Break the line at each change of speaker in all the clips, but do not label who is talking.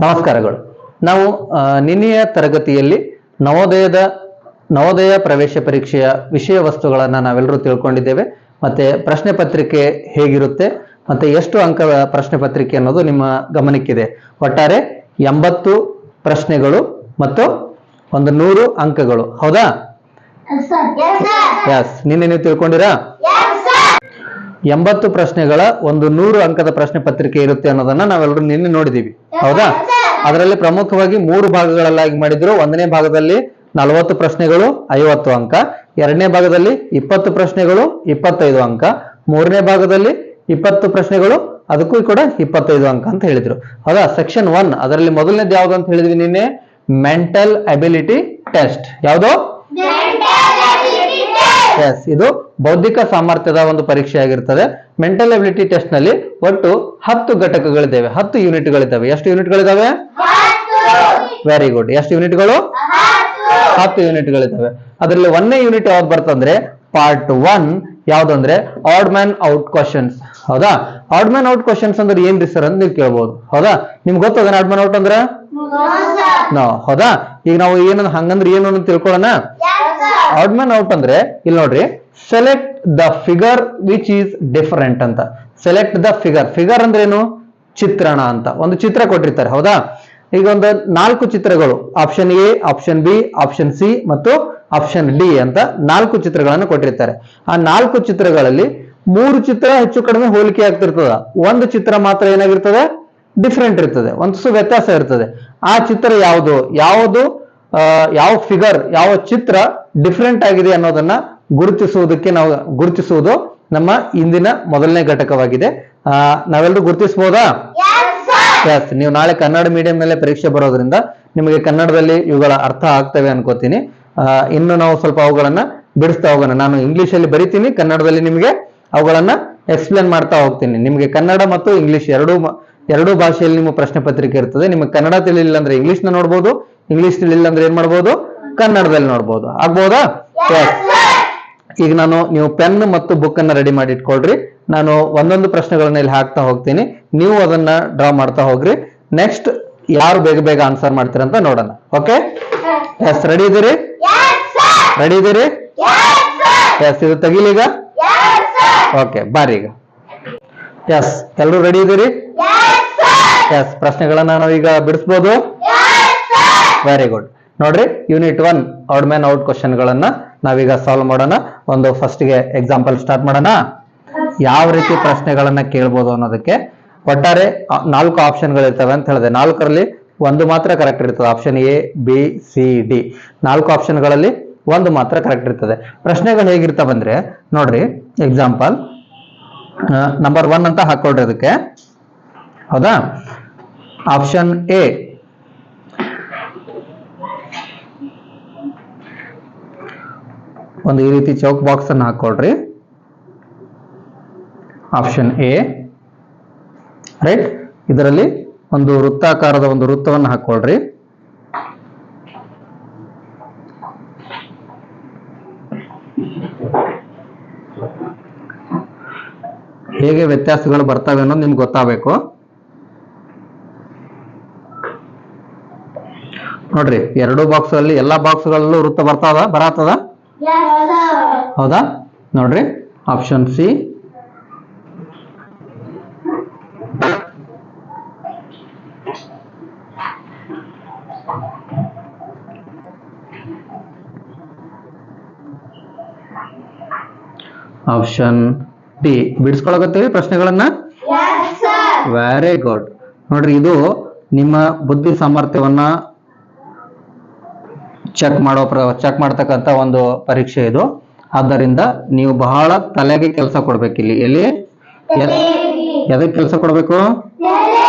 ನಮಸ್ಕಾರಗಳು. ನಾವು ನಿನ್ನೆಯ ತರಗತಿಯಲ್ಲಿ ನವೋದಯ ಪ್ರವೇಶ ಪರೀಕ್ಷೆಯ ವಿಷಯ ವಸ್ತುಗಳನ್ನು ನಾವೆಲ್ಲರೂ ತಿಳ್ಕೊಂಡಿದ್ದೇವೆ. ಮತ್ತೆ ಪ್ರಶ್ನೆ ಪತ್ರಿಕೆ ಹೇಗಿರುತ್ತೆ ಮತ್ತೆ ಎಷ್ಟು ಅಂಕದ ಪ್ರಶ್ನೆ ಪತ್ರಿಕೆ ಅನ್ನೋದು ನಿಮ್ಮ ಗಮನಕ್ಕಿದೆ. ಒಟ್ಟಾರೆ 80 ಪ್ರಶ್ನೆಗಳು ಮತ್ತು ಒಂದು 100 ಅಂಕಗಳು. ಹೌದಾ? ಎಸ್, ನಿನ್ನೆ ನೀವು ತಿಳ್ಕೊಂಡಿರಾ? 80 ಪ್ರಶ್ನೆಗಳ ಒಂದು 100 ಅಂಕದ ಪ್ರಶ್ನೆ ಪತ್ರಿಕೆ ಇರುತ್ತೆ ಅನ್ನೋದನ್ನ ನಾವೆಲ್ಲರೂ ನಿನ್ನೆ ನೋಡಿದೀವಿ. ಹೌದಾ? ಅದರಲ್ಲಿ ಪ್ರಮುಖವಾಗಿ 3 ಭಾಗಗಳಲ್ಲಾಗಿ ಮಾಡಿದ್ರು. 1ನೇ ಭಾಗದಲ್ಲಿ 40 ಪ್ರಶ್ನೆಗಳು 50 ಅಂಕ, 2ನೇ ಭಾಗದಲ್ಲಿ 20 ಪ್ರಶ್ನೆಗಳು 25 ಅಂಕ, 3ನೇ ಭಾಗದಲ್ಲಿ 20 ಪ್ರಶ್ನೆಗಳು ಅದಕ್ಕೂ ಕೂಡ 25 ಅಂಕ ಅಂತ ಹೇಳಿದ್ರು. ಹೌದಾ? ಸೆಕ್ಷನ್ 1 ಅದರಲ್ಲಿ ಮೊದಲನೇದು ಯಾವುದು ಅಂತ ಹೇಳಿದ್ವಿ ನಿನ್ನೆ? Mental ability test. ಯಾವುದು? ಎಸ್, ಇದು ಬೌದ್ಧಿಕ ಸಾಮರ್ಥ್ಯದ ಒಂದು ಪರೀಕ್ಷೆ ಆಗಿರ್ತದೆ. ಮೆಂಟಲ್ ಅಬಿಲಿಟಿ ಟೆಸ್ಟ್ ನಲ್ಲಿ ಒಟ್ಟು 10 ಘಟಕಗಳಿದ್ದಾವೆ, 10 ಯೂನಿಟ್ಗಳಿದ್ದಾವೆ. ಎಷ್ಟು ಯೂನಿಟ್ಗಳಿದ್ದಾವೆ? Very good. ಎಷ್ಟು ಯೂನಿಟ್ಗಳು? 10 ಯೂನಿಟ್ಗಳಿದ್ದಾವೆ. ಅದರಲ್ಲಿ 1ನೇ ಯೂನಿಟ್ ಯಾವ್ದು ಬರ್ತಂದ್ರೆ ಪಾರ್ಟ್ 1. ಯಾವ್ದಂದ್ರೆ ಆಡ್ ಮ್ಯಾನ್ ಔಟ್ ಕ್ವಶನ್ಸ್. ಹೌದಾ? ಆಡ್ ಮ್ಯಾನ್ ಔಟ್ ಕ್ವಶನ್ಸ್ ಅಂದ್ರೆ ಏನ್ರಿ ಸರ್ ಅಂತ ನೀವು ಕೇಳ್ಬೋದು. ಹೌದಾ? ನಿಮ್ಗೆ ಗೊತ್ತದ ಆಡ್ ಮ್ಯಾನ್ ಔಟ್ ಅಂದ್ರೆ? ಹೌದಾ? ಈಗ ನಾವು ಏನಂದ್ರೆ ಹಂಗಂದ್ರೆ ಏನು ಅಂತ ತಿಳ್ಕೊಳ್ಳೋಣ. ಆಡ್ ಮ್ಯಾನ್ ಔಟ್ ಅಂದ್ರೆ ಇಲ್ಲಿ ನೋಡ್ರಿ, select the figure which is different ಅಂತ. ಸೆಲೆಕ್ಟ್ ದ ಫಿಗರ್ ಅಂದ್ರೆ ಏನು? ಚಿತ್ರಣ ಅಂತ. ಒಂದು ಚಿತ್ರ ಕೊಟ್ಟಿರ್ತಾರೆ. ಹೌದಾ? ಈಗ ಒಂದು 4 ಚಿತ್ರಗಳು, option A, option B, option C ಮತ್ತು ಆಪ್ಷನ್ ಡಿ ಅಂತ 4 ಚಿತ್ರಗಳನ್ನು ಕೊಟ್ಟಿರ್ತಾರೆ. ಆ 4 ಚಿತ್ರಗಳಲ್ಲಿ 3 ಚಿತ್ರ ಹೆಚ್ಚು ಕಡಿಮೆ ಹೋಲಿಕೆ ಆಗ್ತಿರ್ತದ. ಒಂದು ಚಿತ್ರ ಮಾತ್ರ ಏನಾಗಿರ್ತದೆ? ಡಿಫರೆಂಟ್ ಇರ್ತದೆ, ಒಂದು ವ್ಯತ್ಯಾಸ ಇರ್ತದೆ. ಆ ಚಿತ್ರ ಯಾವುದು ಯಾವ ಫಿಗರ್, ಯಾವ ಚಿತ್ರ ಡಿಫರೆಂಟ್ ಆಗಿದೆ ಅನ್ನೋದನ್ನ ಗುರುತಿಸುವುದು ನಮ್ಮ ಇಂದಿನ ಮೊದಲನೇ ಘಟಕವಾಗಿದೆ. ನಾವೆಲ್ಲರೂ ಗುರುತಿಸಬಹುದಾ? ಎಸ್. ನೀವು ನಾಳೆ ಕನ್ನಡ ಮೀಡಿಯಂ ಮೇಲೆ ಪರೀಕ್ಷೆ ಬರೋದ್ರಿಂದ ನಿಮಗೆ ಕನ್ನಡದಲ್ಲಿ ಇವುಗಳ ಅರ್ಥ ಆಗ್ತವೆ ಅನ್ಕೋತೀನಿ. ಇನ್ನು ನಾವು ಸ್ವಲ್ಪ ಅವುಗಳನ್ನ ಬಿಡಿಸ್ತಾ ಹೋಗೋಣ. ನಾನು ಇಂಗ್ಲಿಷ್ ಅಲ್ಲಿ ಬರಿತೀನಿ, ಕನ್ನಡದಲ್ಲಿ ನಿಮಗೆ ಅವುಗಳನ್ನ ಎಕ್ಸ್ಪ್ಲೇನ್ ಮಾಡ್ತಾ ಹೋಗ್ತೀನಿ. ನಿಮಗೆ ಕನ್ನಡ ಮತ್ತು ಇಂಗ್ಲಿಷ್ ಎರಡೂ ಭಾಷೆಯಲ್ಲಿ ನಿಮ್ಮ ಪ್ರಶ್ನೆ ಪತ್ರಿಕೆ ಇರ್ತದೆ. ನಿಮಗೆ ಕನ್ನಡ ತಿಳಿಲಿಲ್ಲ ಅಂದ್ರೆ ಇಂಗ್ಲಿಷ್ ನ ನೋಡ್ಬೋದು, ಇಂಗ್ಲಿಷ್ ತಿಳಿಲಿಲ್ಲ ಅಂದ್ರೆ ಏನ್ ಮಾಡ್ಬೋದು? ಕನ್ನಡದಲ್ಲಿ ನೋಡ್ಬೋದು. ಆಗ್ಬೋದಾ? ಈಗ ನೀವು ಪೆನ್ ಮತ್ತು ಬುಕ್ ಅನ್ನ ರೆಡಿ ಮಾಡಿ ಇಟ್ಕೊಳ್ರಿ. ನಾನು ಒಂದೊಂದು ಪ್ರಶ್ನೆಗಳನ್ನ ಇಲ್ಲಿ ಹಾಕ್ತಾ ಹೋಗ್ತೀನಿ, ನೀವು ಅದನ್ನ ಡ್ರಾ ಮಾಡ್ತಾ ಹೋಗ್ರಿ. ನೆಕ್ಸ್ಟ್ ಯಾರು ಬೇಗ ಆನ್ಸರ್ ಮಾಡ್ತೀರ ಅಂತ ನೋಡೋಣ. ಓಕೆ? ಎಸ್, ರೆಡಿ ಇದೀರಿ? ಎಸ್, ಇದು ತೆಗಿಲೀಗ. ಓಕೆ, ಬಾರಿ ಈಗ. ಎಸ್, ಎಲ್ಲರೂ ರೆಡಿ ಇದೀರಿ? ಎಸ್, ಪ್ರಶ್ನೆಗಳನ್ನ ನಾವೀಗ ಬಿಡಿಸ್ಬೋದು. Very good. ನೋಡ್ರಿ, unit 1 odd man out question ಗಳನ್ನ ನಾವೀಗ ಸಾಲ್ವ್ ಮಾಡೋಣ. ಒಂದು ಫಸ್ಟ್ ಗೆ ಎಕ್ಸಾಂಪಲ್ ಸ್ಟಾರ್ಟ್ ಮಾಡೋಣ. ಯಾವ ರೀತಿ ಪ್ರಶ್ನೆಗಳನ್ನ ಕೇಳ್ಬೋದು ಅನ್ನೋದಕ್ಕೆ ಒಟ್ಟಾರೆ 4 ಆಪ್ಷನ್ ಗಳಿರ್ತವೆ ಅಂತ ಹೇಳಿದೆ. 4ರಲ್ಲಿ ಒಂದು ಮಾತ್ರ ಕರೆಕ್ಟ್ ಇರ್ತದೆ. Option A, B, C, D. 4 option ಗಳಲ್ಲಿ ಒಂದು ಮಾತ್ರ ಕರೆಕ್ಟ್ ಇರ್ತದೆ. ಪ್ರಶ್ನೆಗಳು ಹೇಗಿರ್ತಾವ ಅಂದ್ರೆ ನೋಡ್ರಿ, ಎಕ್ಸಾಂಪಲ್ ನಂಬರ್ 1 ಅಂತ ಹಾಕೊಳ್ರಿ ಅದಕ್ಕೆ. ಹೌದಾ? ಆಪ್ಷನ್ ಎ, ಒಂದು ಈ ರೀತಿ ಚೌಕ್ ಬಾಕ್ಸ್ ಅನ್ನು ಹಾಕೊಳ್ರಿ. Option A, right. ಇದರಲ್ಲಿ ಒಂದು ವೃತ್ತಾಕಾರದ ಒಂದು ವೃತ್ತವನ್ನು ಹಾಕೊಳ್ರಿ. ಹೇಗೆ ವ್ಯತ್ಯಾಸಗಳು ಬರ್ತವೆ ಅನ್ನೋದು ನಿಮ್ಗೆ ಗೊತ್ತಾಗಬೇಕು. ನೋಡ್ರಿ, 2 ಬಾಕ್ಸ್ ಅಲ್ಲಿ ಎಲ್ಲಾ ಬಾಕ್ಸ್ಗಳಲ್ಲೂ ವೃತ್ತ ಬರತ್ತದ. ಹೌದಾ? ನೋಡ್ರಿ, ಆಪ್ಷನ್ ಸಿ, ಆಪ್ಷನ್ ಡಿ. ಬಿಡಿಸ್ಕೊಳಕತ್ತೀವಿ ಪ್ರಶ್ನೆಗಳನ್ನ? Very good. ನೋಡ್ರಿ, ಇದು ನಿಮ್ಮ ಬುದ್ಧಿ ಸಾಮರ್ಥ್ಯವನ್ನ ಚೆಕ್ ಮಾಡ್ತಕ್ಕಂಥ ಒಂದು ಪರೀಕ್ಷೆ ಇದು. ಆದ್ದರಿಂದ ನೀವು ಬಹಳ ತಲೆಗೆ ಕೆಲಸ ಕೊಡ್ಬೇಕು. ಎಲ್ಲಿ ಎದಕ್ಕೆ ಕೆಲಸ ಕೊಡ್ಬೇಕು?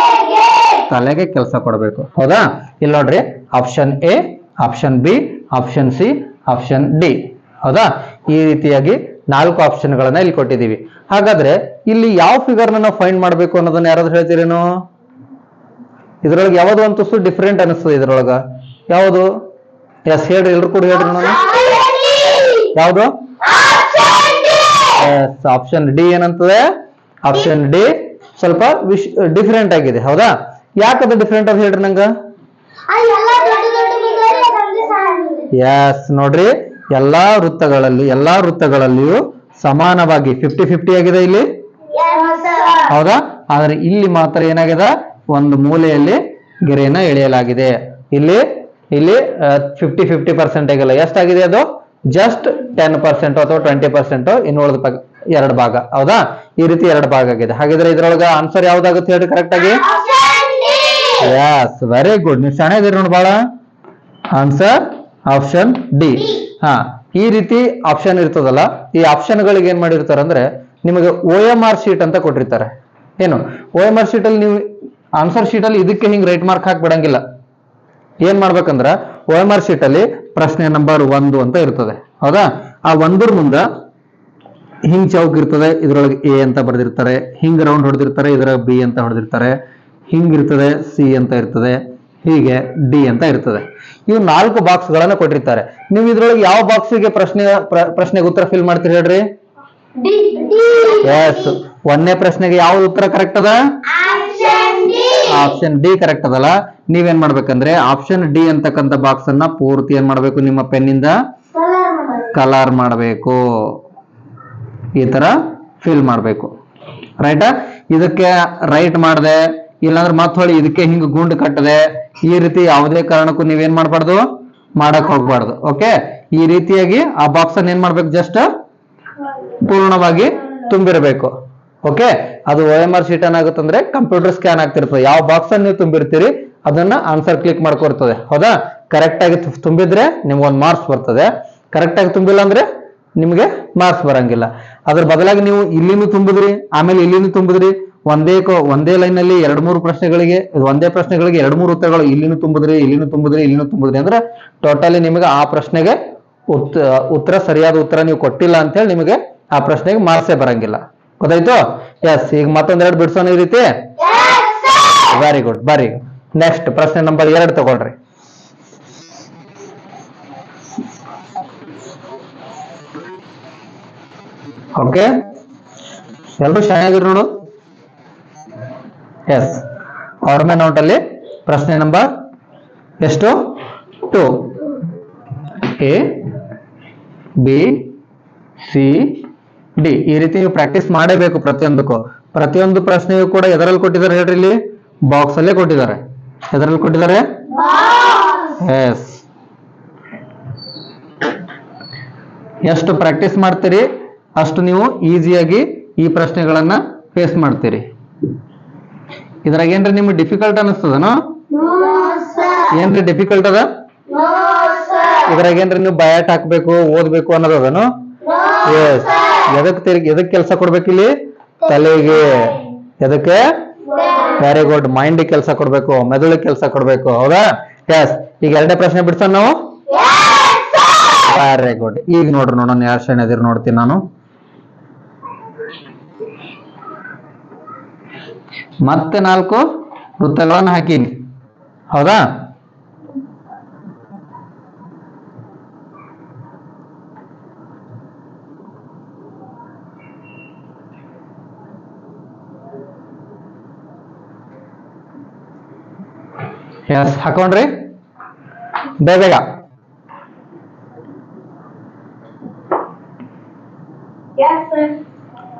ತಲೆಗೆ ಕೆಲಸ ಕೊಡ್ಬೇಕು. ಹೌದಾ? ಇಲ್ಲಿ ನೋಡ್ರಿ, option A, option B, option C, option D. ಹೌದಾ? ಈ ರೀತಿಯಾಗಿ 4 ಆಪ್ಷನ್ ಗಳನ್ನ ಇಲ್ಲಿ ಕೊಟ್ಟಿದ್ದೀವಿ. ಹಾಗಾದ್ರೆ ಇಲ್ಲಿ ಯಾವ ಫಿಗರ್ ನಾವು ಫೈಂಡ್ ಮಾಡ್ಬೇಕು ಅನ್ನೋದನ್ನ ಯಾರಾದ್ರೂ ಹೇಳ್ತೀರೇನು? ಇದ್ರೊಳಗೆ ಯಾವ್ದು ಅಂತೂ ಡಿಫರೆಂಟ್ ಅನಿಸ್ತದೆ. ಇದ್ರೊಳಗ ಯಾವುದು? ಎಸ್, ಹೇಳ್ರಿ, ಎಲ್ರು ಕೂಡ ಹೇಳ್ರಿ ನೋಡೋಣ. ಯಾವುದು? ಆಪ್ಷನ್ ಡಿ ಏನಂತದೆ? ಆಪ್ಷನ್ ಡಿ ಸ್ವಲ್ಪ ಡಿಫರೆಂಟ್ ಆಗಿದೆ. ಹೌದಾ? ಯಾಕದು ಡಿಫ್ರೆಂಟ್ ಅಂತ ಹೇಳ್ರಿ ನಂಗ. ಎಸ್ ನೋಡ್ರಿ, ಎಲ್ಲಾ ವೃತ್ತಗಳಲ್ಲಿಯೂ ಸಮಾನವಾಗಿ 50-50 ಆಗಿದೆ ಇಲ್ಲಿ, ಹೌದಾ? ಆದ್ರೆ ಇಲ್ಲಿ ಮಾತ್ರ ಏನಾಗಿದೆ, ಒಂದು ಮೂಲೆಯಲ್ಲಿ ಗೆರೆಯನ್ನ ಎಳೆಯಲಾಗಿದೆ. ಇಲ್ಲಿ 50-50% ಆಗಿಲ್ಲ. ಎಷ್ಟಾಗಿದೆ ಅದು? ಜಸ್ಟ್ 10% ಅಥವಾ 20%, ಇನ್ನು ಉಳಿದ 2 ಭಾಗ. ಹೌದಾ? ಈ ರೀತಿ 2 ಭಾಗ ಆಗಿದೆ. ಹಾಗಿದ್ರೆ ಇದ್ರೊಳಗ ಆನ್ಸರ್ ಯಾವ್ದಾಗುತ್ತೆ ಹೇಳ್ರಿ ಕರೆಕ್ಟ್ ಆಗಿ? Yes, very good. ನೀವು ಚೆನ್ನಾಗಿದ್ದೀರಿ ನೋಡಿ ಬಹಳ. Answer option D. ಹಾ, ಈ ರೀತಿ ಆಪ್ಷನ್ ಇರ್ತದಲ್ಲ, ಈ ಆಪ್ಷನ್ ಗಳಿಗೆ ಏನ್ ಮಾಡಿರ್ತಾರೆ ಅಂದ್ರೆ ನಿಮಗೆ OMR ಶೀಟ್ ಅಂತ ಕೊಟ್ಟಿರ್ತಾರೆ. ಏನು OMR ಶೀಟ್ ಅಲ್ಲಿ ನೀವು ಆನ್ಸರ್ ಶೀಟ್ ಅಲ್ಲಿ ಇದಕ್ಕೆ ಹಿಂಗ್ ರೈಟ್ ಮಾರ್ಕ್ ಹಾಕ್ಬಿಡಂಗಿಲ್ಲ. ಏನ್ ಮಾಡ್ಬೇಕಂದ್ರ OMR ಶೀಟ್ ಅಲ್ಲಿ ಪ್ರಶ್ನೆ ನಂಬರ್ 1 ಅಂತ ಇರ್ತದೆ, ಹೌದಾ? ಆ 1 ಮುಂದ ಹಿಂಗ್ ಚೌಕ್ ಇರ್ತದೆ, ಇದ್ರೊಳಗೆ A ಅಂತ ಬರ್ದಿರ್ತಾರೆ, ಹಿಂಗ್ ರೌಂಡ್ ಹೊಡೆದಿರ್ತಾರೆ, ಇದ್ರ B ಅಂತ ಹೊಡೆದಿರ್ತಾರೆ, ಹಿಂಗ್ ಇರ್ತದೆ, C ಅಂತ ಇರ್ತದೆ, ಹೀಗೆ D ಅಂತ ಇರ್ತದೆ. ಇವು 4 ಬಾಕ್ಸ್ ಗಳನ್ನ ಕೊಟ್ಟಿರ್ತಾರೆ. ನೀವು ಇದ್ರೊಳಗೆ ಯಾವ ಬಾಕ್ಸಿಗೆ ಪ್ರಶ್ನೆಗೆ ಉತ್ತರ ಫಿಲ್ ಮಾಡ್ತೀರಿ ಹೇಳ್ರಿ? ಎಸ್, 1ನೇ ಪ್ರಶ್ನೆಗೆ ಯಾವ್ದು ಉತ್ತರ ಕರೆಕ್ಟ್ ಅದ? ಆಪ್ಷನ್ ಡಿ ಕರೆಕ್ಟ್ ಅದಲ್ಲ. ನೀವೇನ್ ಮಾಡ್ಬೇಕಂದ್ರೆ ಆಪ್ಷನ್ ಡಿ ಅಂತಕ್ಕಂಥ ಬಾಕ್ಸ್ ಅನ್ನ ಪೂರ್ತಿ ಏನ್ ಮಾಡ್ಬೇಕು, ನಿಮ್ಮ ಪೆನ್ನಿಂದ ಕಲರ್ ಮಾಡಬೇಕು, ಈ ತರ ಫಿಲ್ ಮಾಡ್ಬೇಕು. ರೈಟಾ? ಇದಕ್ಕೆ ರೈಟ್ ಮಾಡದೆ, ಇಲ್ಲಾಂದ್ರೆ ಮತ್ ಹೊಳಿ ಇದಕ್ಕೆ ಹಿಂಗ್ ಗುಂಡು ಕಟ್ಟದೆ, ಈ ರೀತಿ ಯಾವುದೇ ಕಾರಣಕ್ಕೂ ನೀವೇನ್ ಮಾಡ್ಬಾರ್ದು, ಮಾಡಕ್ ಹೋಗ್ಬಾರ್ದು. ಓಕೆ, ಈ ರೀತಿಯಾಗಿ ಆ ಬಾಕ್ಸ್ ಅನ್ನ ಏನ್ ಮಾಡ್ಬೇಕು, ಜಸ್ಟ್ ಪೂರ್ಣವಾಗಿ ತುಂಬಿರಬೇಕು. ಓಕೆ, ಅದು OMR ಶೀಟ್ ಏನಾಗುತ್ತಂದ್ರೆ ಕಂಪ್ಯೂಟರ್ ಸ್ಕ್ಯಾನ್ ಆಗ್ತಿರ್ತದೆ. ಯಾವ ಬಾಕ್ಸ್ ಅನ್ನು ನೀವು ತುಂಬಿರ್ತೀರಿ ಅದನ್ನ ಆನ್ಸರ್ ಕ್ಲಿಕ್ ಮಾಡ್ಕೊರ್ತದೆ, ಹೌದಾ? ಕರೆಕ್ಟ್ ಆಗಿ ತುಂಬಿದ್ರೆ ನಿಮ್ಗೆ 1 ಮಾರ್ಕ್ಸ್ ಬರ್ತದೆ. ಕರೆಕ್ಟ್ ಆಗಿ ತುಂಬಿಲ್ಲ ಅಂದ್ರೆ ನಿಮ್ಗೆ ಮಾರ್ಕ್ಸ್ ಬರಂಗಿಲ್ಲ. ಅದ್ರ ಬದಲಾಗಿ ನೀವು ಇಲ್ಲಿನೂ ತುಂಬಿದ್ರಿ, ಆಮೇಲೆ ಇಲ್ಲಿನೂ ತುಂಬಿದ್ರಿ, ಒಂದೇ ಲೈನ್ ನಲ್ಲಿ 2-3 ಪ್ರಶ್ನೆಗಳಿಗೆ, ಒಂದೇ ಪ್ರಶ್ನೆಗಳಿಗೆ 2-3 ಉತ್ತರಗಳು ಇಲ್ಲಿನೂ ತುಂಬಿದ್ರಿ ಅಂದ್ರೆ ಟೋಟಲಿ ನಿಮಗೆ ಆ ಪ್ರಶ್ನೆಗೆ ಉತ್ತರ ಸರಿಯಾದ ಉತ್ತರ ನೀವು ಕೊಟ್ಟಿಲ್ಲ ಅಂತ ಹೇಳಿ ನಿಮಗೆ ಆ ಪ್ರಶ್ನೆಗೆ ಮಾರ್ಕ್ಸೇ ಬರಂಗಿಲ್ಲ. ಗೊತ್ತಾಯ್ತು? ಎಸ್, ಈಗ ಮತ್ತೊಂದೆರಡು ಬಿಡ್ಸೋಣ ಈ ರೀತಿ. Very good. ಬರಿ ನೆಕ್ಸ್ಟ್ ಪ್ರಶ್ನೆ ನಂಬರ್ 2 ತಗೊಳ್ರಿ. ಓಕೆ, ಎಲ್ರು ಚೆನ್ನಾಗಿರು ನೋಡು. ಎಸ್, ಆರ್ಮೆ ನೋಟ್ ಅಲ್ಲಿ ಪ್ರಶ್ನೆ ನಂಬರ್ ಎಷ್ಟು? 2. A B C D ಈ ರೀತಿ ನೀವು ಪ್ರಾಕ್ಟೀಸ್ ಮಾಡಬೇಕು ಪ್ರತಿಯೊಂದಕ್ಕೂ. ಪ್ರತಿಯೊಂದು ಪ್ರಶ್ನೆಯೂ ಕೂಡ ಎದರಲ್ಲಿ ಕೊಟ್ಟಿದ್ದಾರೆ ಹೇಳ್ರಿ? ಇಲ್ಲಿ ಬಾಕ್ಸ್ ಅಲ್ಲೇ ಕೊಟ್ಟಿದ್ದಾರೆ. ಎದರಲ್ಲಿ ಕೊಟ್ಟಿದ್ದಾರೆ? ಎಸ್. ಎಷ್ಟು ಪ್ರಾಕ್ಟೀಸ್ ಮಾಡ್ತೀರಿ ಅಷ್ಟು ನೀವು ಈಸಿಯಾಗಿ ಈ ಪ್ರಶ್ನೆಗಳನ್ನ ಫೇಸ್ ಮಾಡ್ತೀರಿ. ಇದ್ರಾಗ ಏನ್ರಿ ನಿಮ್ಗೆ ಡಿಫಿಕಲ್ಟ್ ಅನಿಸ್ತದನೋ? ಏನ್ರಿ ಡಿಫಿಕಲ್ಟ್ ಅದ? ಇದ್ರಾಗ ಏನ್ರಿ ನೀವು ಬಯಾಟ್ ಹಾಕ್ಬೇಕು, ಓದ್ಬೇಕು ಅನ್ನೋದನು? ಎಸ್. ಎದಕ್ ಕೆಲಸ ಕೊಡ್ಬೇಕಿಲ್ಲಿ? ತಲೆಗೆ. ಎದಕ್ಕೆ? Very good. ಮೈಂಡ್ ಕೆಲಸ ಕೊಡ್ಬೇಕು, ಮೆದುಳಿಗೆ ಕೆಲಸ ಕೊಡ್ಬೇಕು, ಹೌದಾ? ಎಸ್. ಈಗ 2ನೇ ಪ್ರಶ್ನೆ ಬಿಡ್ಸೋಣ ನಾವು. Very good. ಈಗ ನೋಡ್ರಿ, ನೋಡೋಣ ಯಾರು ಶೇಣದಿರ್ ನೋಡ್ತೀನಿ ನಾನು. ಮತ್ತೆ 4 ವೃತ್ತಗಳನ್ನು ಹಾಕೀನಿ, ಹೌದಾ? ಎಸ್, ಹಾಕೊಂಡ್ರಿ ಬೇಗ.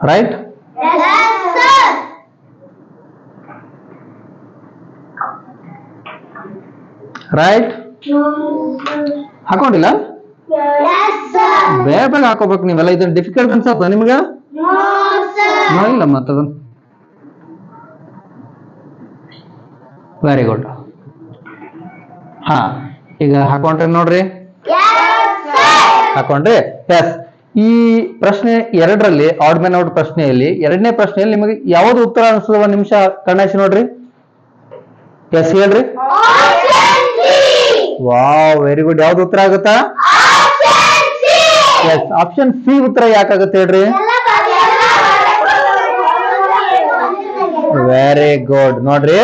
ರೈಟ್? ರೈಟ್? ಹಾಕೊಂಡಿಲ್ಲ? ಬೇಗ ಹಾಕೋಬೇಕು ನೀವೆಲ್ಲ. ಇದನ್ನ ಡಿಫಿಕಲ್ಟ್ ಅನ್ಸತ್ತ ನಿಮ್ಗೆ? ಇಲ್ಲ ಮತ್ತದ. Very good. ಹಾ, ಈಗ ಹಾಕೊಂಡ್ರಿ ನೋಡ್ರಿ. ಹಾಕೊಂಡ್ರಿ? ಎಸ್. ಈ ಪ್ರಶ್ನೆ 2ರಲ್ಲಿ ಆಡ್ ಮ್ಯಾನ್ ಔಟ್ ಪ್ರಶ್ನೆಯಲ್ಲಿ 2ನೇ ಪ್ರಶ್ನೆಯಲ್ಲಿ ನಿಮಗೆ ಯಾವ್ದು ಉತ್ತರ ಅನಿಸ್ತದ? 1 ನಿಮಿಷ ಕಣ್ಣಾಚಿ ನೋಡ್ರಿ. ಎಸ್ ಹೇಳ್ರಿ. Wow, very good. ಯಾವ್ದು ಉತ್ತರ ಆಗುತ್ತಾ? ಎಸ್, ಆಪ್ಷನ್ ಸಿ ಉತ್ತರ ಯಾಕಾಗುತ್ತೆ ಹೇಳ್ರಿ? Very good. ನೋಡ್ರಿ,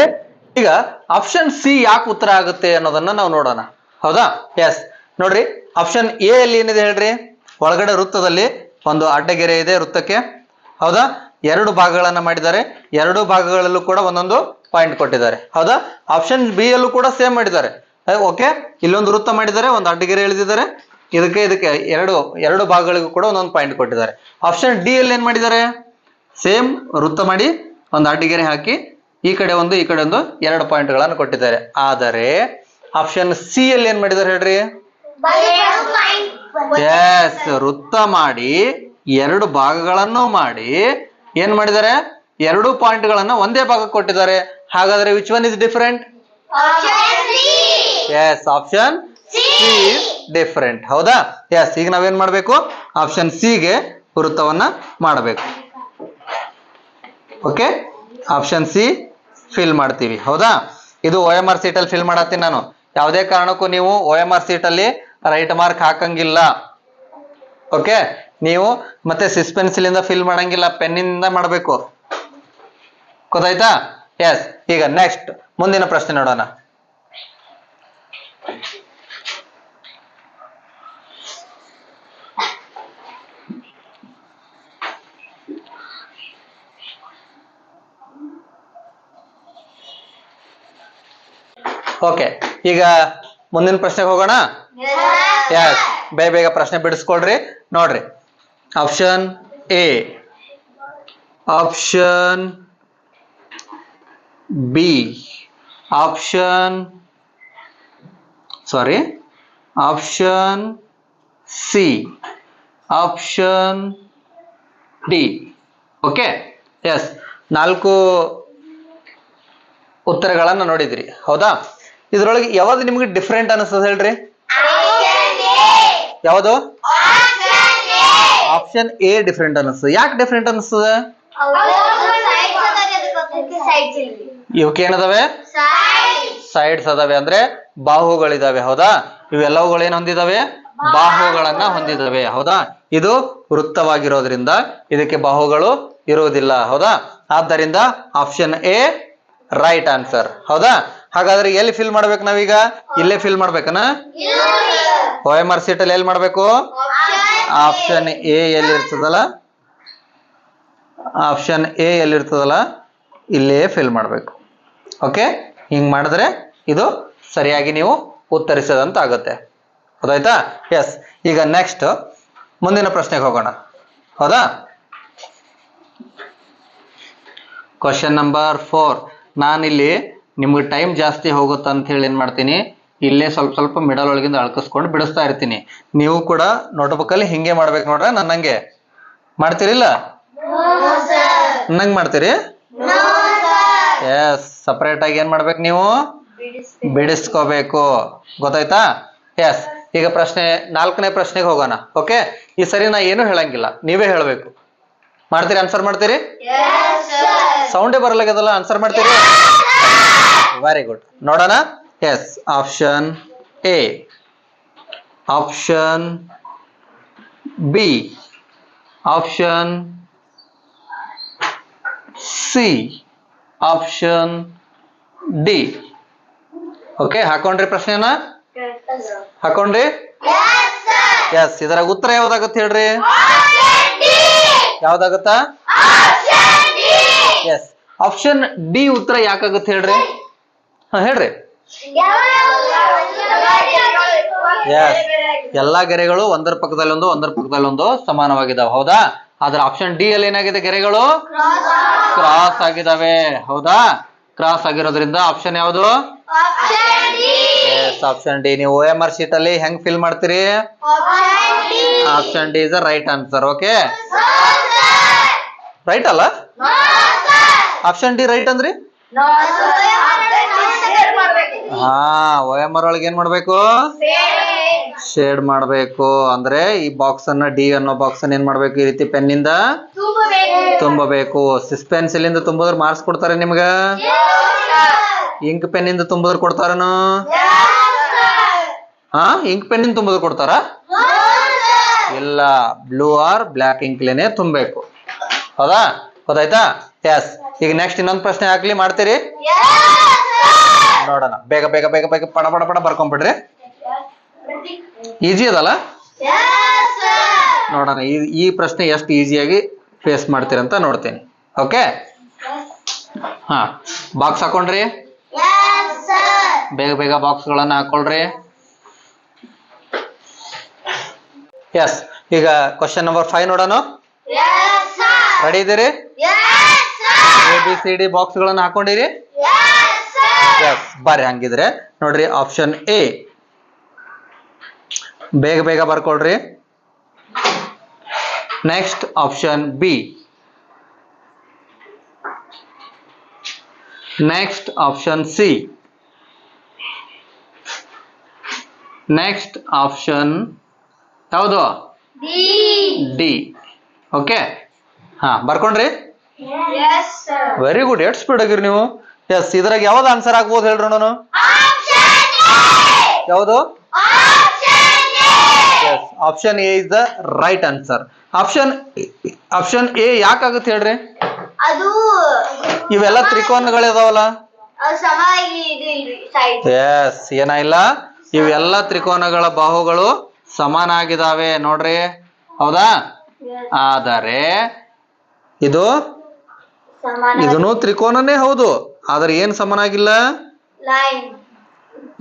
ಈಗ ಆಪ್ಷನ್ ಸಿ ಯಾಕೆ ಉತ್ತರ ಆಗುತ್ತೆ ಅನ್ನೋದನ್ನ ನಾವು ನೋಡೋಣ, ಹೌದಾ? ಎಸ್, ನೋಡ್ರಿ, ಆಪ್ಷನ್ ಎ ಅಲ್ಲಿ ಏನಿದೆ ಹೇಳ್ರಿ? ಒಳಗಡೆ ವೃತ್ತದಲ್ಲಿ ಒಂದು ಅಡ್ಡಗೆರೆ ಇದೆ ವೃತ್ತಕ್ಕೆ, ಹೌದಾ? 2 ಭಾಗಗಳನ್ನ ಮಾಡಿದ್ದಾರೆ. 2 ಭಾಗಗಳಲ್ಲೂ ಕೂಡ ಒಂದೊಂದು ಪಾಯಿಂಟ್ ಕೊಟ್ಟಿದ್ದಾರೆ. ಹೌದಾ? ಆಪ್ಷನ್ ಬಿ ಯಲ್ಲೂ ಕೂಡ ಸೇಮ್ ಮಾಡಿದ್ದಾರೆ. ಓಕೆ, ಇಲ್ಲೊಂದು ವೃತ್ತ ಮಾಡಿದ್ದಾರೆ, ಒಂದು ಅಡ್ಡಗೆರೆ ಎಳೆದಿದ್ದಾರೆ, ಇದಕ್ಕೆ ಎರಡು ಭಾಗಗಳಿಗೂ ಕೂಡ ಒಂದೊಂದು ಪಾಯಿಂಟ್ ಕೊಟ್ಟಿದ್ದಾರೆ. ಆಪ್ಷನ್ ಡಿ ಅಲ್ಲಿ ಏನ್ ಮಾಡಿದ್ದಾರೆ? ಸೇಮ್ ವೃತ್ತ ಮಾಡಿ ಒಂದು ಅಡ್ಡಗೆರೆ ಹಾಕಿ ಈ ಕಡೆ ಒಂದು ಈ ಕಡೆ ಒಂದು 2 ಪಾಯಿಂಟ್ಗಳನ್ನು ಕೊಟ್ಟಿದ್ದಾರೆ. ಆದರೆ ಆಪ್ಷನ್ ಸಿ ಅಲ್ಲಿ ಏನ್ ಮಾಡಿದ್ದಾರೆ ಹೇಳ್ರಿ? ಎಸ್, ವೃತ್ತ ಮಾಡಿ 2 ಭಾಗಗಳನ್ನು ಮಾಡಿ ಏನ್ ಮಾಡಿದ್ದಾರೆ? 2 ಪಾಯಿಂಟ್ಗಳನ್ನ ಒಂದೇ ಭಾಗಕ್ಕೆ ಕೊಟ್ಟಿದ್ದಾರೆ. ಹಾಗಾದ್ರೆ which one is different? Yes, option C is different. ಹೌದಾ? ಎಸ್, ಈಗ ನಾವೇನ್ ಮಾಡ್ಬೇಕು? ಆಪ್ಷನ್ ಸಿ ಗೆ ವೃತ್ತವನ್ನ ಮಾಡಬೇಕು. ಓಕೆ, ಆಪ್ಷನ್ ಸಿ ಫಿಲ್ ಮಾಡ್ತೀವಿ. ಹೌದಾ? ಇದು OMR ಸೀಟ್ ಅಲ್ಲಿ ಫಿಲ್ ಮಾಡತ್ತೀನಿ ನಾನು. ಯಾವುದೇ ಕಾರಣಕ್ಕೂ ನೀವು OMR ಸೀಟ್ ಅಲ್ಲಿ ರೈಟ್ ಮಾರ್ಕ್ ಹಾಕಂಗಿಲ್ಲ. ಓಕೆ, ನೀವು ಮತ್ತೆ ಸಿಸ್ಪೆನ್ಸಿಲ್ ಇಂದ ಫಿಲ್ ಮಾಡಂಗಿಲ್ಲ, ಪೆನ್ನಿಂದ ಮಾಡಬೇಕು. ಗೊತ್ತಾಯ್ತಾ? ಎಸ್, ಈಗ ನೆಕ್ಸ್ಟ್ ಮುಂದಿನ ಪ್ರಶ್ನೆ ನೋಡೋಣ. ಓಕೆ, ಈಗ ಮುಂದಿನ ಪ್ರಶ್ನೆಗೆ ಹೋಗೋಣ. ಎಸ್, ಬೇಗ ಪ್ರಶ್ನೆ ಬಿಡಿಸ್ಕೊಳ್ರಿ. ನೋಡ್ರಿ, option A, option B, option C, option D. Okay, yes, 4 ಉತ್ತರಗಳನ್ನ ನೋಡಿದ್ರಿ. ಹೌದಾ? ಇದ್ರೊಳಗೆ ಯಾವ್ದು ನಿಮ್ಗೆ ಡಿಫ್ರೆಂಟ್ ಅನಿಸ್ತದ ಹೇಳ್ರಿ? ಯಾವುದು? ಆಪ್ಷನ್ ಎ ಡಿಫ್ರೆಂಟ್ ಅನಿಸ್ತದೆ. ಯಾಕೆ ಡಿಫ್ರೆಂಟ್ ಅನಿಸ್ತದ? ಇವಕ್ಕೆ ಏನದಾವೆ? ಸೈಡ್ಸ್ ಅದಾವೆ, ಅಂದ್ರೆ ಬಾಹುಗಳಿದಾವೆ. ಹೌದಾ? ಇವೆಲ್ಲವುಗಳು ಏನ್ ಹೊಂದಿದಾವೆ? ಬಾಹುಗಳನ್ನ ಹೊಂದಿದಾವೆ. ಹೌದಾ? ಇದು ವೃತ್ತವಾಗಿರೋದ್ರಿಂದ ಇದಕ್ಕೆ ಬಾಹುಗಳು ಇರುವುದಿಲ್ಲ. ಹೌದಾ? ಆದ್ದರಿಂದ ಆಪ್ಷನ್ ಎ ರೈಟ್ ಆನ್ಸರ್. ಹೌದಾ? ಹಾಗಾದ್ರೆ ಎಲ್ಲಿ ಫಿಲ್ ಮಾಡ್ಬೇಕು ನಾವೀಗ? ಇಲ್ಲೇ ಫಿಲ್ ಮಾಡ್ಬೇಕನ? OMR ಸೀಟ್ ಅಲ್ಲಿ ಎಲ್ಲಿ ಮಾಡ್ಬೇಕು? ಆಪ್ಷನ್ ಎ ಎಲ್ಲಿರ್ತದಲ್ಲ, ಆಪ್ಷನ್ ಎ ಎಲ್ಲಿರ್ತದಲ್ಲ ಇಲ್ಲೇ ಫಿಲ್ ಮಾಡ್ಬೇಕು. ಓಕೆ, ಹಿಂಗ್ ಮಾಡಿದ್ರೆ ಇದು ಸರಿಯಾಗಿ ನೀವು ಉತ್ತರಿಸದಂತ ಆಗುತ್ತೆ. ಹೌದಾಯ್ತಾ? ಎಸ್, ಈಗ ನೆಕ್ಸ್ಟ್ ಮುಂದಿನ ಪ್ರಶ್ನೆಗೆ ಹೋಗೋಣ. ಹೌದಾ? Question number 4. ನಾನಿಲ್ಲಿ ನಿಮ್ಗೆ ಟೈಮ್ ಜಾಸ್ತಿ ಹೋಗುತ್ತೆ ಅಂತ ಹೇಳಿ ಏನ್ ಮಾಡ್ತೀನಿ, ಇಲ್ಲೇ ಸ್ವಲ್ಪ ಮಿಡಲ್ ಒಳಗಿಂದ ಅಳ್ಕಿಸ್ಕೊಂಡು ಬಿಡಿಸ್ತಾ ಇರ್ತೀನಿ. ನೀವು ಕೂಡ ನೋಟ್ಬುಕ್ ಅಲ್ಲಿ ಹಿಂಗೆ ಮಾಡ್ಬೇಕು. ನೋಡ್ರೆ ನನ್ನಂಗೆ ಮಾಡ್ತೀರಿಲ್ಲ? ನನ್ನಂಗೆ ಮಾಡ್ತೀರಿ? ಎಸ್, ಸಪರೇಟ್ ಆಗಿ ಏನ್ ಮಾಡ್ಬೇಕು ನೀವು? ಬಿಡಿಸ್ಕೋಬೇಕು. ಗೊತ್ತಾಯ್ತಾ? ಎಸ್, ಈಗ ಪ್ರಶ್ನೆ 4ನೇ ಪ್ರಶ್ನೆಗೆ ಹೋಗೋಣ. ಓಕೆ, ಈ ಸರಿ ನಾ ಏನು ಹೇಳಂಗಿಲ್ಲ, ನೀವೇ ಹೇಳ್ಬೇಕು. ಮಾಡ್ತೀರಿ? ಆನ್ಸರ್ ಮಾಡ್ತೀರಿ? ಸೌಂಡೇ ಬರಲಾಗದಲ್ಲ, ಆನ್ಸರ್ ಮಾಡ್ತೀರಿ? Very good. ನೋಡೋಣ. Yes, option A, option B, option C, option D. Okay, ಹಾಕೊಂಡ್ರಿ ಪ್ರಶ್ನೆನ? ಹಾಕೊಂಡ್ರಿ? ಎಸ್, ಇದರ ಉತ್ತರ ಯಾವ್ದಾಗತ್ತೆ ಹೇಳ್ರಿ? ಯಾವ್ದಾಗತ್ತ? ಎಸ್, ಆಪ್ಷನ್ ಡಿ ಉತ್ತರ ಯಾಕಾಗತ್ತೆ ಹೇಳ್ರಿ? ಹೇಳ್ರಿ. ಎಸ್, ಎಲ್ಲಾ ಗೆರೆಗಳು ಒಂದರ ಪಕ್ಕದಲ್ಲಿ ಒಂದು ಸಮಾನವಾಗಿದ್ದಾವೆ. ಹೌದಾ? ಆದ್ರೆ ಆಪ್ಷನ್ ಡಿ ಅಲ್ಲಿ ಏನಾಗಿದೆ? ಗೆರೆಗಳು ಕ್ರಾಸ್ ಆಗಿದಾವೆ. ಹೌದಾ? ಕ್ರಾಸ್ ಆಗಿರೋದ್ರಿಂದ ಆಪ್ಷನ್ ಯಾವುದು? Yes, option D. ನೀವು OMR ಶೀಟ್ ಅಲ್ಲಿ ಹೆಂಗ್ ಫಿಲ್ ಮಾಡ್ತೀರಿ? Option D is the right answer. Okay, right ಅಲ್ಲ? ಆಪ್ಷನ್ ಡಿ ರೈಟ್ ಅಂದ್ರಿ? ಹಾ, OMR ಒಳಗೆ ಏನ್ ಮಾಡ್ಬೇಕು? ಶೇಡ್ ಮಾಡ್ಬೇಕು. ಅಂದ್ರೆ ಈ ಬಾಕ್ಸ್ ಅನ್ನ, ಡಿ ಅನ್ನೋ ಬಾಕ್ಸ್ ಅನ್ನ ಏನ್ ಮಾಡ್ಬೇಕು? ಈ ರೀತಿ ಪೆನ್ನಿಂದ ತುಂಬಬೇಕು. ಸಸ್ಪೆನ್ಸಿಲ್ ಇಂದ ತುಂಬಿದ್ರೆ ಮಾರ್ಕ್ಸ್ ಕೊಡ್ತಾರೆ ನಿಮ್ಗ? ಇಂಕ್ ಪೆನ್ ಇಂದ ತುಂಬಿದ್ರೆ ಕೊಡ್ತಾರನು? ಹಾ, ಇಂಕ್ ಪೆನ್ ಇಂದ ತುಂಬಿದ್ರೆ ಕೊಡ್ತಾರ? ಇಲ್ಲ, ಬ್ಲೂ ಆರ್ ಬ್ಲ್ಯಾಕ್ ಇಂಕ್ಲೇನೆ ತುಂಬಬೇಕು. ಹೌದಾ? ಗೊತ್ತಾಯ್ತಾ? ಎಸ್, ಈಗ ನೆಕ್ಸ್ಟ್ ಇನ್ನೊಂದು ಪ್ರಶ್ನೆ ಹಾಕ್ಲಿ, ಮಾಡ್ತೀರಿ? ನೋಡೋಣ. ಬೇಗ ಪಡ ಬರ್ಕೊಂಡ್ಬಿಡ್ರಿ. ಈಜಿ ಅದಲ್ಲ? ನೋಡೋಣ ಈ ಪ್ರಶ್ನೆ ಎಷ್ಟು ಈಸಿಯಾಗಿ ಫೇಸ್ ಮಾಡ್ತೀರಂತ ನೋಡ್ತೀನಿ. ಓಕೆ, ಹಾ, ಬಾಕ್ಸ್ ಹಾಕೊಂಡ್ರಿ? ಬೇಗ ಬೇಗ ಬಾಕ್ಸ್ ಗಳನ್ನ ಹಾಕೊಳ್ರಿ. ಎಸ್, ಈಗ ಕ್ವಶನ್ ನಂಬರ್ 5 ನೋಡೋಣ. ರೆಡಿ ಇದ್ದೀರಿ? ABCD ಬಾಕ್ಸ್ ಗಳನ್ನ ಹಾಕೊಂಡಿರಿ? ಎಸ್, ಬರ್ರಿ ಹಂಗಿದ್ರೆ ನೋಡ್ರಿ. ಆಪ್ಷನ್ ಎ ಬೇಗ ಬೇಗ ಬರ್ಕೊಳ್ರಿ. Next option B, next option C, next option ಯಾವುದು? ಡಿ. ಓಕೆ, ಹಾ ಬರ್ಕೊಂಡ್ರಿ? Very good. ಎಷ್ಟು ಸ್ಪೀಡ್ ಆಗಿರಿ ನೀವು. ಎಸ್, ಇದ್ರಾಗ ಯಾವ್ದು ಆನ್ಸರ್ ಆಗ್ಬೋದು ಹೇಳ್ರಿ ನೋಡೋಣ. ಯಾವುದು? Yes, option A is the right answer. Option A ಯಾಕಾಗುತ್ತೆ ಹೇಳ್ರಿ? ಇವೆಲ್ಲ ತ್ರಿಕೋನಗಳಿದಾವಲ್ಲ. ಎಸ್, ಏನಾಗಿಲ್ಲ, ಇವೆಲ್ಲ ತ್ರಿಕೋನಗಳ ಬಾಹುಗಳು ಸಮಾನ ಆಗಿದಾವೆ ನೋಡ್ರಿ. ಹೌದಾ? ಆದರೆ ಇದನ್ನು ತ್ರಿಕೋನನೇ ಹೌದು, ಆದ್ರೆ ಏನ್ ಸಮಾನಾಗಿಲ್ಲ?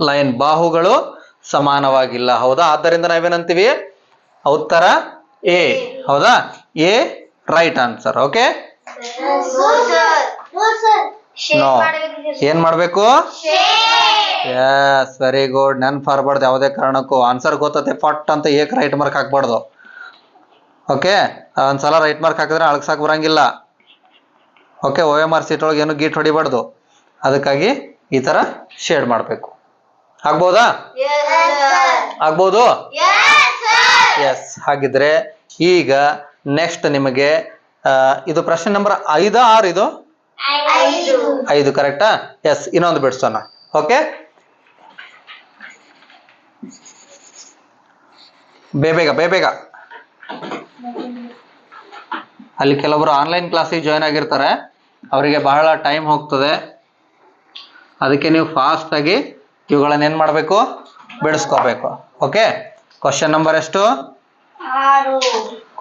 ಲೈನ್, ಬಾಹುಗಳು ಸಮಾನವಾಗಿಲ್ಲ. ಹೌದಾ? ಆದ್ದರಿಂದ ನಾವೇನಂತೀವಿ? ಉತ್ತರ ಎ. ಹೌದಾ? A right answer. Okay, no, ಏನ್ ಮಾಡ್ಬೇಕು? S, very good. ನೆನ್ಪಾರ್ಬಾರ್ದು ಯಾವುದೇ ಕಾರಣಕ್ಕೂ. ಆನ್ಸರ್ ಗೊತ್ತತೆ ಫಟ್ ಅಂತ ಏಕ್ ರೈಟ್ ಮಾರ್ಕ್ ಹಾಕ್ಬಾರ್ದು. ಓಕೆ, ಒಂದ್ಸಲ ರೈಟ್ ಮಾರ್ಕ್ ಹಾಕಿದ್ರೆ ಅಳಗ್ಸಾಕ್ ಬರಂಗಿಲ್ಲ. ಓಕೆ, OMR ಸೀಟ್ ಒಳಗೆ ಏನು ಗೀಟ್ ಹೊಡಿಬಾರ್ದು. ಅದಕ್ಕಾಗಿ ಈ ತರ ಶೇಡ್ ಮಾಡ್ಬೇಕು. ಆಗ್ಬೋದಾ? ಆಗ್ಬೋದು. ಎಸ್, ಹಾಗಿದ್ರೆ ಈಗ ನೆಕ್ಸ್ಟ್ ನಿಮಗೆ ಇದು ಪ್ರಶ್ನೆ ನಂಬರ್ 5 6 ಇದು 5 ಕರೆಕ್ಟಾ? ಎಸ್, ಇನ್ನೊಂದು ಬಿಡ್ಸೋಣ. ಓಕೆ, ಬೇಗ ಬೇಗ. ಅಲ್ಲಿ ಕೆಲವರು ಆನ್ಲೈನ್ ಕ್ಲಾಸಿಗೆ ಜಾಯ್ನ್ ಆಗಿರ್ತಾರೆ, ಅವರಿಗೆ ಬಹಳ ಟೈಮ್ ಹೋಗ್ತದೆ. ಅದಕ್ಕೆ ನೀವು ಫಾಸ್ಟ್ ಆಗಿ ಇವುಗಳನ್ನ ಏನ್ ಮಾಡ್ಬೇಕು? ಬಿಡಿಸ್ಕೋಬೇಕು. ಓಕೆ, ಕ್ವಶನ್ ನಂಬರ್ ಎಷ್ಟು?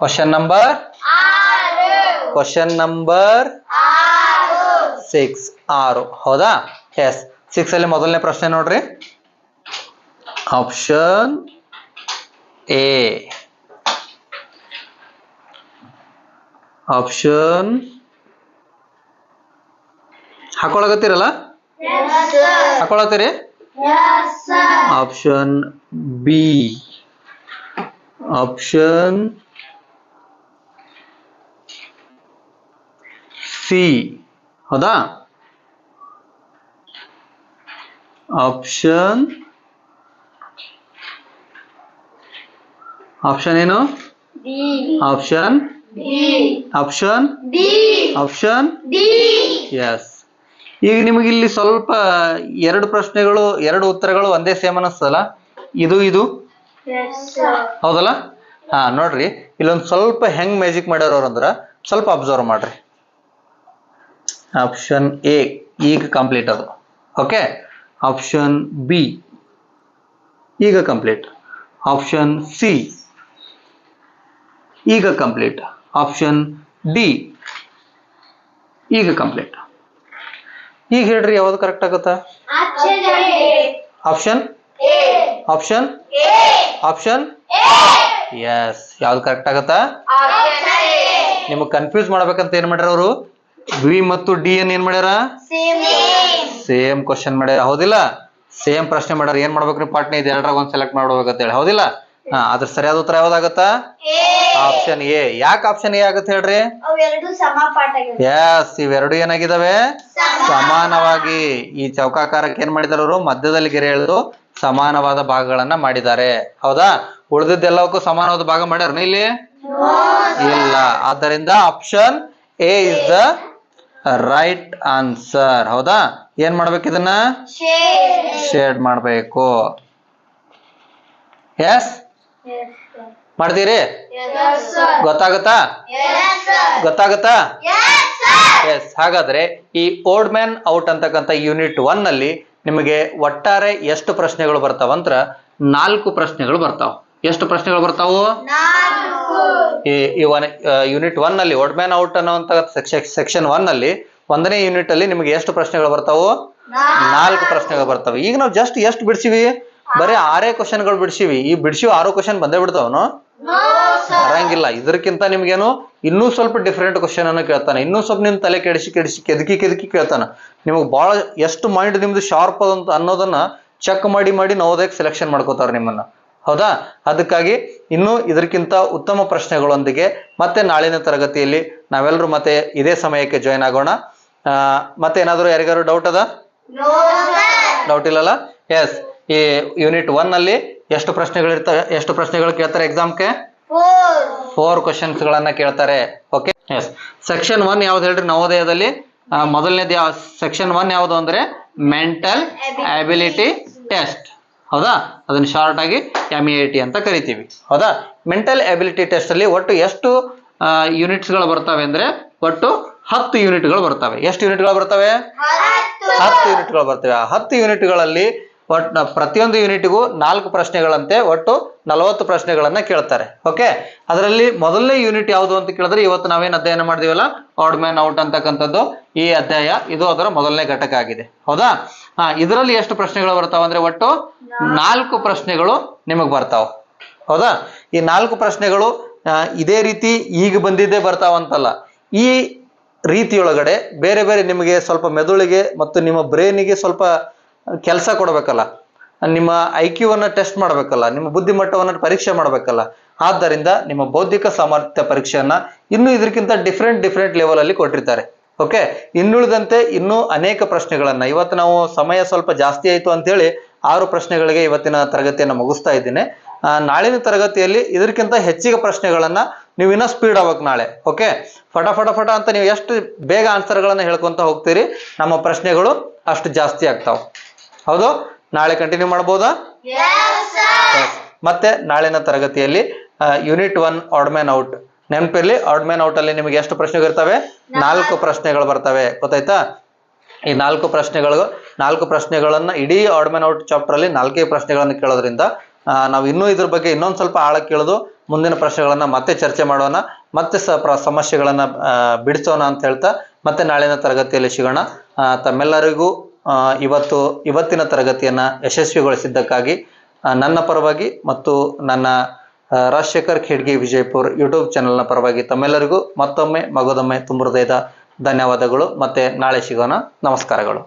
Question number 6. ಹೌದಾ? ಎಸ್, 6 ಅಲ್ಲಿ ಮೊದಲನೇ ಪ್ರಶ್ನೆ ನೋಡ್ರಿ. ಆಪ್ಷನ್ ಎ, ಆಪ್ಷನ್ ಹಾಕೊಳಗತ್ತೀರಲ್ಲ? ಹಾಕೊಳತ್ತೀರಿ? Option B, option C. ಹೌದಾ? ಆಪ್ಷನ್ ಏನು? Option yes. ಈಗ ನಿಮಗೆ ಇಲ್ಲಿ ಸ್ವಲ್ಪ ಎರಡು ಪ್ರಶ್ನೆಗಳು, ಎರಡು ಉತ್ತರಗಳು ಒಂದೇ ಸೇಮ್ ಅನಿಸ್ತಲ್ಲ? ಇದು ಹೌದಲ್ಲ? ಹಾ, ನೋಡ್ರಿ ಇಲ್ಲೊಂದು ಸ್ವಲ್ಪ ಹೆಂಗ್ ಮ್ಯಾಜಿಕ್ ಮಾಡ್ಯಾರ ಅಂದ್ರ ಸ್ವಲ್ಪ ಅಬ್ಸರ್ವ್ ಮಾಡ್ರಿ. ಆಪ್ಷನ್ ಎ ಈಗ ಕಂಪ್ಲೀಟ್ ಅದು. ಓಕೆ, ಆಪ್ಷನ್ ಬಿ ಈಗ ಕಂಪ್ಲೀಟ್, ಆಪ್ಷನ್ ಸಿ ಈಗ ಕಂಪ್ಲೀಟ್, ಆಪ್ಷನ್ ಡಿ ಈಗ ಕಂಪ್ಲೀಟ್. ಈಗ ಹೇಳ್ರಿ ಯಾವ್ದು ಕರೆಕ್ಟ್ ಆಗುತ್ತಾ? ಆಪ್ಷನ್ ಎಸ್, ಯಾವ್ದು ಕರೆಕ್ಟ್ ಆಗತ್ತಾ? ನಿಮಗೆ ಕನ್ಫ್ಯೂಸ್ ಮಾಡ್ಬೇಕಂತ ಏನ್ ಮಾಡ್ಯಾರ ಅವರು? ವಿ ಮತ್ತು ಡಿ ಏನ್ ಮಾಡ್ಯಾರ? ಸೇಮ್ ಕ್ವಶನ್ ಮಾಡ್ಯಾರ. ಹೌದಿಲ್ಲ? ಸೇಮ್ ಪ್ರಶ್ನೆ ಮಾಡ್ಯಾರ. ಏನ್ ಮಾಡ್ಬೇಕ್ರಿ? ಪಾಟ್ನೆ ಇದು ಎರಡರಾಗ ಒಂದ್ ಸೆಲೆಕ್ಟ್ ಮಾಡ್ಬೇಕಂತ ಹೇಳಿ. ಹೌದಿಲ್ಲ? ಅದ್ರ ಸರಿಯಾದ ಉತ್ತರ ಯಾವ್ದಾಗತ್ತಾ? Option A. ಯಾಕೆ ಆಪ್ಷನ್ ಎ ಆಗತ್ತೆ ಹೇಳ್ರಿ? ಎಸ್, ಇವೆರಡು ಏನಾಗಿದಾವೆ? ಸಮಾನವಾಗಿ. ಈ ಚೌಕಾಕಾರಕ್ಕೆ ಏನ್ ಮಾಡಿದಾರೆ ಅವರು? ಮಧ್ಯದಲ್ಲಿ ಗೆರೆ ಎಳೆದು ಸಮಾನವಾದ ಭಾಗಗಳನ್ನ ಮಾಡಿದ್ದಾರೆ. ಹೌದಾ? ಉಳಿದಿದ್ದೆಲ್ಲವಕ್ಕೂ ಸಮಾನವಾದ ಭಾಗ ಮಾಡ್ಯಾರ ಇಲ್ಲಿ? ಇಲ್ಲ. ಆದ್ದರಿಂದ option A is the right answer. ಹೌದಾ? ಏನ್ ಮಾಡ್ಬೇಕು? ಇದನ್ನ ಶೇಡ್ ಮಾಡ್ಬೇಕು. ಎಸ್, ಮಾಡ್ತೀರಿ? ಗೊತ್ತಾಗುತ್ತಾ? ಎಸ್. ಹಾಗಾದ್ರೆ ಈ ಓಡ್ ಮ್ಯಾನ್ ಔಟ್ ಅಂತಕ್ಕಂಥ ಯೂನಿಟ್ 1 ನಲ್ಲಿ ನಿಮಗೆ ಒಟ್ಟಾರೆ ಎಷ್ಟು ಪ್ರಶ್ನೆಗಳು ಬರ್ತಾವಂದ್ರ 4 ಪ್ರಶ್ನೆಗಳು ಬರ್ತಾವ. ಎಷ್ಟು ಪ್ರಶ್ನೆಗಳು ಬರ್ತಾವು? ಯೂನಿಟ್ 1 ನಲ್ಲಿ ಓಡ್ ಮ್ಯಾನ್ ಔಟ್ ಅನ್ನುವಂತ ಸೆಕ್ಷನ್ 1 ನಲ್ಲಿ ಒಂದನೇ ಯೂನಿಟ್ ಅಲ್ಲಿ ನಿಮಗೆ ಎಷ್ಟು ಪ್ರಶ್ನೆಗಳು ಬರ್ತಾವು? 4 ಪ್ರಶ್ನೆಗಳು ಬರ್ತವೆ. ಈಗ ನಾವು ಜಸ್ಟ್ ಎಷ್ಟು ಬಿಡ್ಸಿವಿ? ಬರೀ 6 ಕ್ವಶನ್ಗಳು ಬಿಡ್ಸಿವಿ. ಈ ಬಿಡ್ಸಿವಿ 6 ಕ್ವಶನ್ ಬಂದೇ ಬಿಡ್ತಾವನು? ಬರಂಗಿಲ್ಲ. ಇದಕ್ಕಿಂತ ನಿಮ್ಗೇನು ಇನ್ನೂ ಸ್ವಲ್ಪ ಡಿಫ್ರೆಂಟ್ ಕ್ವಶನ್ ಅನ್ನು ಕೇಳ್ತಾನೆ. ಇನ್ನೂ ಸ್ವಲ್ಪ ನಿಮ್ ತಲೆ ಕೆದಕಿ ಕೇಳ್ತಾನ. ನಿಮಗೆ ಬಹಳ ಎಷ್ಟು ಮೈಂಡ್ ನಿಮ್ದು ಶಾರ್ಪ್ ಅದಂತ ಅನ್ನೋದನ್ನ ಚೆಕ್ ಮಾಡಿ ನವೋದಯಕ್ಕೆ ಸೆಲೆಕ್ಷನ್ ಮಾಡ್ಕೋತಾರ ನಿಮ್ಮನ್ನ. ಹೌದಾ? ಅದಕ್ಕಾಗಿ ಇನ್ನು ಇದಕ್ಕಿಂತ ಉತ್ತಮ ಪ್ರಶ್ನೆಗಳೊಂದಿಗೆ ಮತ್ತೆ ನಾಳಿನ ತರಗತಿಯಲ್ಲಿ ನಾವೆಲ್ಲರೂ ಮತ್ತೆ ಇದೇ ಸಮಯಕ್ಕೆ ಜಾಯಿನ್ ಆಗೋಣ. ಮತ್ತೆ ಏನಾದ್ರು ಯಾರಿಗಾರು ಡೌಟ್ ಅದ? ಡೌಟ್ ಇಲ್ಲಲ್ಲ? ಎಸ್. ಈ ಯೂನಿಟ್ 1 ಅಲ್ಲಿ ಎಷ್ಟು ಪ್ರಶ್ನೆಗಳಿರ್ತವೆ? ಎಷ್ಟು ಪ್ರಶ್ನೆಗಳು ಕೇಳ್ತಾರೆ ಎಕ್ಸಾಮ್ಗೆ? 4 ಕ್ವಶನ್ಸ್ ಗಳನ್ನ ಕೇಳ್ತಾರೆ. ಓಕೆ. ಎಸ್. ಸೆಕ್ಷನ್ 1 ಯಾವ್ದು ಹೇಳ್ರಿ ನವೋದಯದಲ್ಲಿ? ಮೊದಲನೇದು ಸೆಕ್ಷನ್ 1 ಯಾವುದು ಅಂದ್ರೆ ಮೆಂಟಲ್ ಅಬಿಲಿಟಿ ಟೆಸ್ಟ್. ಹೌದಾ? ಅದನ್ನ ಶಾರ್ಟ್ ಆಗಿ MEIT ಅಂತ ಕರಿತೀವಿ. ಹೌದಾ? ಮೆಂಟಲ್ ಅಬಿಲಿಟಿ ಟೆಸ್ಟ್ ಅಲ್ಲಿ ಒಟ್ಟು ಎಷ್ಟು ಯೂನಿಟ್ಸ್ ಗಳು ಬರ್ತವೆ ಅಂದ್ರೆ ಒಟ್ಟು 10 ಯೂನಿಟ್ಗಳು ಬರ್ತವೆ. ಎಷ್ಟು ಯೂನಿಟ್ಗಳು ಬರ್ತವೆ? 10 ಯೂನಿಟ್ಗಳು ಬರ್ತವೆ. ಆ 10 ಯೂನಿಟ್ಗಳಲ್ಲಿ ಒಟ್ಟು ಪ್ರತಿಯೊಂದು ಯೂನಿಟ್ಗೂ 4 ಪ್ರಶ್ನೆಗಳಂತೆ ಒಟ್ಟು 40 ಪ್ರಶ್ನೆಗಳನ್ನ ಕೇಳ್ತಾರೆ. ಓಕೆ. ಅದರಲ್ಲಿ ಮೊದಲನೇ ಯೂನಿಟ್ ಯಾವುದು ಅಂತ ಕೇಳಿದ್ರೆ ಇವತ್ತು ನಾವೇನು ಅಧ್ಯಯನ ಮಾಡಿದೀವಲ್ಲ, ಆಡ್ ಮ್ಯಾನ್ ಔಟ್ ಅಂತಕ್ಕಂಥದ್ದು ಈ ಅಧ್ಯಾಯ. ಇದು ಅದರ ಮೊದಲನೇ ಘಟಕ ಆಗಿದೆ. ಹೌದಾ? ಇದರಲ್ಲಿ ಎಷ್ಟು ಪ್ರಶ್ನೆಗಳು ಬರ್ತಾವ ಅಂದ್ರೆ ಒಟ್ಟು 4 ಪ್ರಶ್ನೆಗಳು ನಿಮಗ್ ಬರ್ತಾವ. ಹೌದಾ? ಈ 4 ಪ್ರಶ್ನೆಗಳು ಇದೇ ರೀತಿ ಈಗ ಬಂದಿದ್ದೇ ಬರ್ತಾವಂತಲ್ಲ. ಈ ರೀತಿಯೊಳಗಡೆ ಬೇರೆ ಬೇರೆ ನಿಮಗೆ ಸ್ವಲ್ಪ ಮೆದುಳಿಗೆ ಮತ್ತು ನಿಮ್ಮ ಬ್ರೈನಿಗೆ ಸ್ವಲ್ಪ ಕೆಲಸ ಕೊಡಬೇಕಲ್ಲ, ನಿಮ್ಮ IQ ಅನ್ನ ಟೆಸ್ಟ್ ಮಾಡಬೇಕಲ್ಲ, ನಿಮ್ಮ ಬುದ್ಧಿಮಟ್ಟವನ್ನ ಪರೀಕ್ಷೆ ಮಾಡಬೇಕಲ್ಲ. ಆದ್ದರಿಂದ ನಿಮ್ಮ ಬೌದ್ಧಿಕ ಸಾಮರ್ಥ್ಯ ಪರೀಕ್ಷೆಯನ್ನ ಇನ್ನೂ ಇದಕ್ಕಿಂತ ಡಿಫ್ರೆಂಟ್ ಲೆವೆಲ್ ಅಲ್ಲಿ ಕೊಟ್ಟಿರ್ತಾರೆ. ಓಕೆ. ಇನ್ನುಳಿದಂತೆ ಇನ್ನೂ ಅನೇಕ ಪ್ರಶ್ನೆಗಳನ್ನ ಇವತ್ತು ನಾವು ಸಮಯ ಸ್ವಲ್ಪ ಜಾಸ್ತಿ ಆಯ್ತು ಅಂತ ಹೇಳಿ 6 ಪ್ರಶ್ನೆಗಳಿಗೆ ಇವತ್ತಿನ ತರಗತಿಯನ್ನು ಮುಗಿಸ್ತಾ ಇದ್ದೀನಿ. ನಾಳಿನ ತರಗತಿಯಲ್ಲಿ ಇದಕ್ಕಿಂತ ಹೆಚ್ಚಿಗೆ ಪ್ರಶ್ನೆಗಳನ್ನ ನೀವು ಇನ್ನೂ ಸ್ಪೀಡ್ ಆಗ್ಬೇಕು ನಾಳೆ. ಓಕೆ. ಫಟ ಅಂತ ನೀವು ಎಷ್ಟು ಬೇಗ ಆನ್ಸರ್ಗಳನ್ನ ಹೇಳ್ಕೊಂತ ಹೋಗ್ತೀರಿ, ನಮ್ಮ ಪ್ರಶ್ನೆಗಳು ಅಷ್ಟು ಜಾಸ್ತಿ ಆಗ್ತಾವ. ಹೌದು? ನಾಳೆ ಕಂಟಿನ್ಯೂ ಮಾಡ್ಬೋದಾ? ಮತ್ತೆ ನಾಳಿನ ತರಗತಿಯಲ್ಲಿ ಯೂನಿಟ್ 1 ಆಡ್ ಮ್ಯಾನ್ ಔಟ್. ನೆನಪಿರ್ಲಿ, ಆಡ್ ಮ್ಯಾನ್ ಔಟ್ ಅಲ್ಲಿ ನಿಮಗೆ ಎಷ್ಟು ಪ್ರಶ್ನೆಗಳು ಇರ್ತವೆ? 4 ಪ್ರಶ್ನೆಗಳು ಬರ್ತವೆ. ಗೊತ್ತಾಯ್ತಾ? ಈ 4 ಪ್ರಶ್ನೆಗಳನ್ನ ಇಡೀ ಆಡ್ ಮ್ಯಾನ್ ಔಟ್ ಚಾಪ್ಟರ್ ಅಲ್ಲಿ 4 ಪ್ರಶ್ನೆಗಳನ್ನು ಕೇಳೋದ್ರಿಂದ ನಾವು ಇನ್ನೂ ಇದ್ರ ಬಗ್ಗೆ ಇನ್ನೊಂದು ಸ್ವಲ್ಪ ಆಳಕ್ಕೆ ಕೇಳೋದು, ಮುಂದಿನ ಪ್ರಶ್ನೆಗಳನ್ನ ಮತ್ತೆ ಚರ್ಚೆ ಮಾಡೋಣ, ಮತ್ತೆ ಸಮಸ್ಯೆಗಳನ್ನ ಬಿಡಿಸೋಣ ಅಂತ ಹೇಳ್ತಾ ಮತ್ತೆ ನಾಳಿನ ತರಗತಿಯಲ್ಲಿ ಸಿಗೋಣ. ತಮ್ಮೆಲ್ಲರಿಗೂ ಇವತ್ತಿನ ತರಗತಿಯನ್ನ ಯಶಸ್ವಿಗೊಳಿಸಿದ್ದಕ್ಕಾಗಿ ನನ್ನ ಪರವಾಗಿ ಮತ್ತು ನನ್ನ ರಾಜಶೇಖರ್ ಖೇಡ್ಗಿ ವಿಜಯಪುರ್ ಯೂಟ್ಯೂಬ್ ಚಾನೆಲ್ನ ಪರವಾಗಿ ತಮ್ಮೆಲ್ಲರಿಗೂ ಮತ್ತೊಮ್ಮೆ ಮಗದೊಮ್ಮೆ ತುಂಬ ಹೃದಯದ ಧನ್ಯವಾದಗಳು. ಮತ್ತೆ ನಾಳೆ ಸಿಗೋಣ. ನಮಸ್ಕಾರಗಳು.